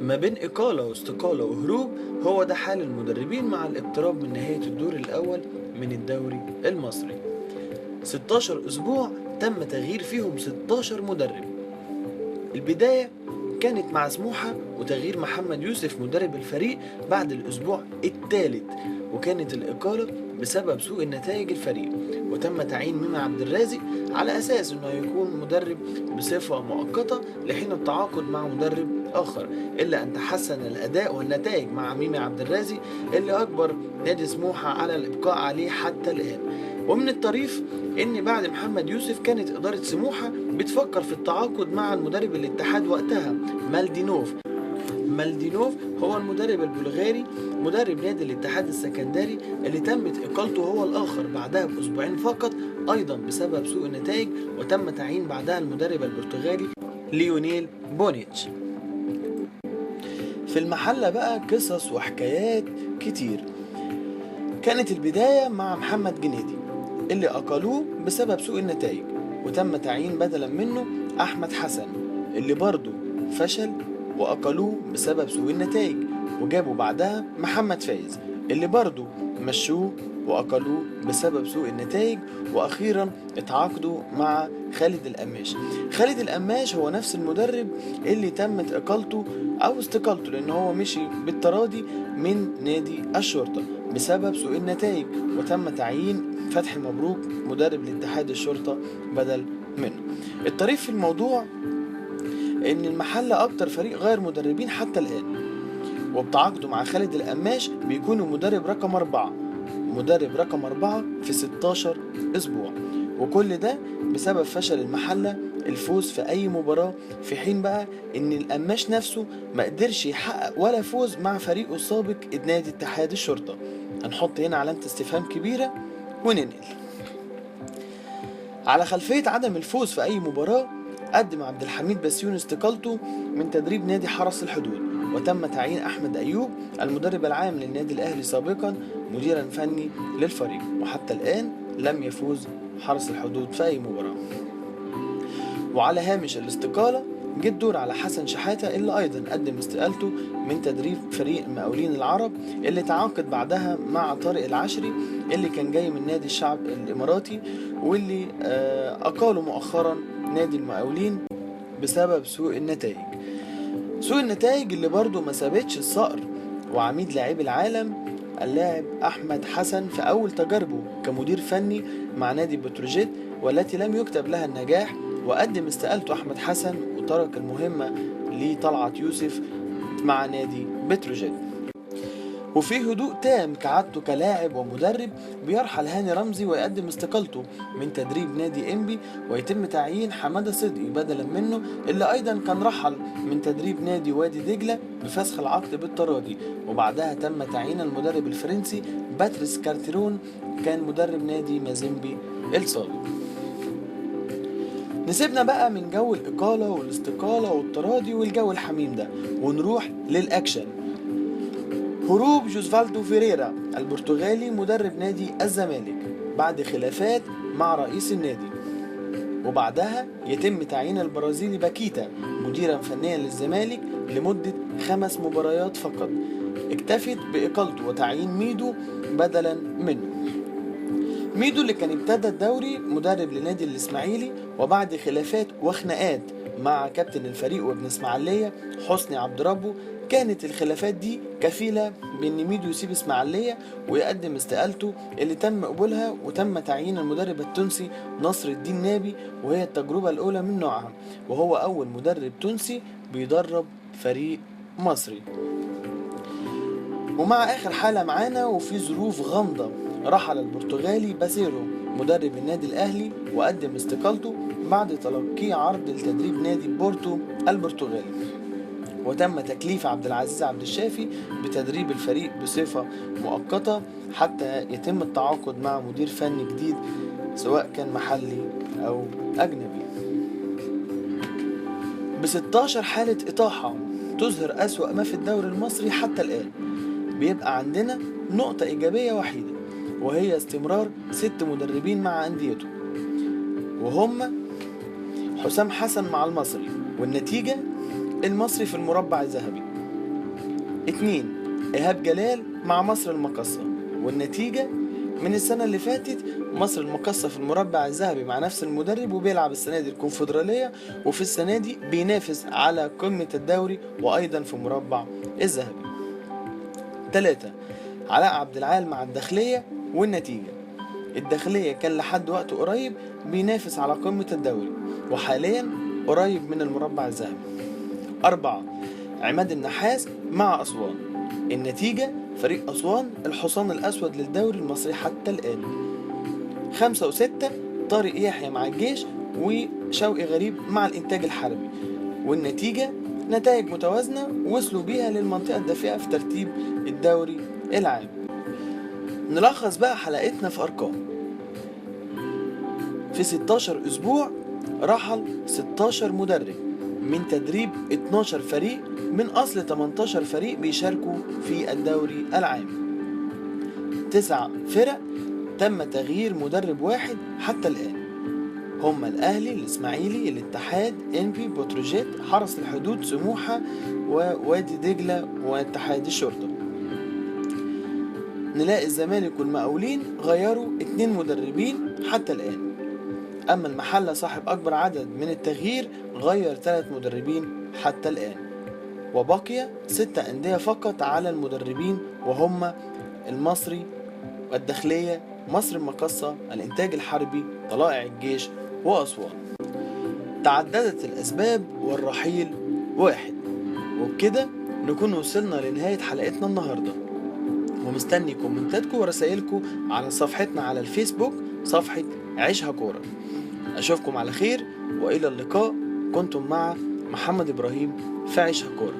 ما بين إقالة واستقالة وهروب، هو ده حال المدربين مع الاقتراب من نهاية الدور الأول من الدوري المصري. 16 أسبوع تم تغيير فيهم 16 مدرب. البداية كانت مع سموحة وتغيير محمد يوسف مدرب الفريق بعد الأسبوع الثالث، وكانت الإقالة بسبب سوء النتائج الفريق، وتم تعيين ميمي عبد الرازق على أساس أنه يكون مدرب بصفة مؤقتة لحين التعاقد مع مدرب آخر، إلا أن تحسن الأداء والنتائج مع ميمي عبد الرازق اللي أجبر نادي سموحة على الإبقاء عليه حتى الآن. ومن الطريف ان بعد محمد يوسف كانت ادارة سموحة بتفكر في التعاقد مع المدرب الاتحاد وقتها مالدينوف هو المدرب البلغاري مدرب نادي الاتحاد السكندري اللي تمت اقالته هو الاخر بعدها باسبوعين فقط، ايضا بسبب سوء النتائج، وتم تعيين بعدها المدرب البرتغالي ليونيل بونيتش. في المحلة بقى قصص وحكايات كتير. كانت البداية مع محمد جنيدي اللي أقالوه بسبب سوء النتائج، وتم تعيين بدلا منه أحمد حسن اللي برضه فشل وأقالوه بسبب سوء النتائج، وجابوا بعدها محمد فايز اللي برضه مشوه وأقالوه بسبب سوء النتائج، وأخيرا اتعاقدوا مع خالد القماش. خالد القماش هو نفس المدرب اللي تمت إقالته أو استقالته لأن هو مشي بالتراضي من نادي الشرطة بسبب سوء النتائج، وتم تعيين فتحي مبروك مدرب لاتحاد الشرطة بدل منه. الطريف في الموضوع ان المحلة اكتر فريق غير مدربين حتى الان، وبتعاقده مع خالد القماش بيكون مدرب رقم 4 في 16 اسبوع، وكل ده بسبب فشل المحلة الفوز في اي مباراة، في حين بقى ان القماش نفسه ما قدرش يحقق ولا فوز مع فريقه السابق نادي اتحاد الشرطة. هنحط هنا علامة استفهام كبيرة وننقل. على خلفية عدم الفوز في أي مباراة، قدم عبد الحميد بسيون استقالته من تدريب نادي حرس الحدود، وتم تعيين أحمد أيوب المدرب العام للنادي الأهلي سابقا مديرا فني للفريق، وحتى الآن لم يفوز حرس الحدود في أي مباراة. وعلى هامش الاستقالة جه الدور على حسن شحاتة اللي أيضا قدم استقالته من تدريب فريق المقاولين العرب، اللي تعاقد بعدها مع طارق العشري اللي كان جاي من نادي الشعب الإماراتي، واللي أقالوا مؤخرا نادي المقاولين بسبب سوء النتائج اللي برضو ما سابتش الصقر. وعميد لاعبي العالم اللاعب أحمد حسن في أول تجاربه كمدير فني مع نادي بتروجيت والتي لم يكتب لها النجاح، وقدم استقالته أحمد حسن وترك المهمة لطلعت يوسف مع نادي بتروجيت. وفي هدوء تام كعادته كلاعب ومدرب بيرحل هاني رمزي ويقدم استقالته من تدريب نادي انبي، ويتم تعيين حمادة صدقي بدلا منه اللي ايضا كان رحل من تدريب نادي وادي دجلة بفسخ العقد بالتراضي، وبعدها تم تعيين المدرب الفرنسي باتريس كارتيرون كان مدرب نادي مازيمبي السابق. نسيبنا بقى من جو الإقالة والاستقالة والتراضي والجو الحميم ده ونروح للأكشن. هروب جوزفالدو فيريرا البرتغالي مدرب نادي الزمالك بعد خلافات مع رئيس النادي، وبعدها يتم تعيين البرازيلي باكيتا مديرا فنيا للزمالك لمدة 5 مباريات فقط، اكتفت بإقالته وتعيين ميدو بدلا منه. ميدو اللي كان ابتدى الدوري مدرب لنادي الإسماعيلي، وبعد خلافات وخناقات مع كابتن الفريق وابن اسماعيلية حسني عبد ربه، كانت الخلافات دي كفيلة بان ميدو يسيب اسماعيلية ويقدم استقالته اللي تم قبولها، وتم تعيين المدرب التونسي نصر الدين نابي، وهي التجربة الأولى من نوعها، وهو أول مدرب تونسي بيدرب فريق مصري. ومع آخر حالة معانا وفي ظروف غامضة، رحل البرتغالي باسيرو مدرب النادي الأهلي وقدم استقالته بعد تلقيه عرض لتدريب نادي بورتو البرتغالي، وتم تكليف عبد العزيز عبد الشافي بتدريب الفريق بصفة مؤقتة حتى يتم التعاقد مع مدير فني جديد سواء كان محلي أو أجنبي. ب16 حالة إطاحة تظهر أسوأ ما في الدوري المصري حتى الآن، بيبقى عندنا نقطة إيجابية وحيدة، وهي استمرار 6 مدربين مع أنديته، وهم حسام حسن مع المصري، والنتيجة المصري في المربع الذهبي، 2. إيهاب جلال مع مصر المقاصة. والنتيجة من السنة اللي فاتت مصر المقاصة في المربع الذهبي مع نفس المدرب، وبيلعب السنة دي الكونفدرالية، وفي السنة دي بينافس على قمة الدوري وأيضا في مربع الذهبي. 3. علاء عبد العال مع الداخلية. والنتيجة الداخلية كان لحد وقت قريب بينافس على قمة الدوري، وحاليا قريب من المربع الذهبي. 4. عماد النحاس مع أسوان. النتيجة فريق أسوان الحصان الأسود للدوري المصري حتى الآن. 5 و6 طارق يحيى مع الجيش، وشوقي غريب مع الإنتاج الحربي. والنتيجة نتائج متوازنة وصلوا بيها للمنطقة الدافئة في ترتيب الدوري العام. نلخص بقى حلقتنا في أرقام. في 16 أسبوع رحل 16 مدرب من تدريب 12 فريق من أصل 18 فريق بيشاركوا في الدوري العام. 9 فرق تم تغيير مدرب واحد حتى الآن، هم الأهلي، الإسماعيلي، الاتحاد، إنبي، بتروجيت، حرس الحدود، سموحة، ووادي دجلة، واتحاد الشرطة. نلاقي الزمالك والمقاولين غيروا 2 مدربين حتى الآن. أما المحلة صاحب أكبر عدد من التغيير غير 3 مدربين حتى الآن، وبقي 6 أندية فقط على المدربين، وهم المصري، الداخلية، مصر المقاصة، الإنتاج الحربي، طلائع الجيش، وأسوان. تعددت الأسباب والرحيل واحد. وبكده نكون وصلنا لنهاية حلقتنا النهاردة، ومستني كومنتاتكم ورسائلكم على صفحتنا على الفيسبوك، صفحة عيشها كورة. أشوفكم على خير وإلى اللقاء. كنتم مع محمد إبراهيم في عيشها كورة.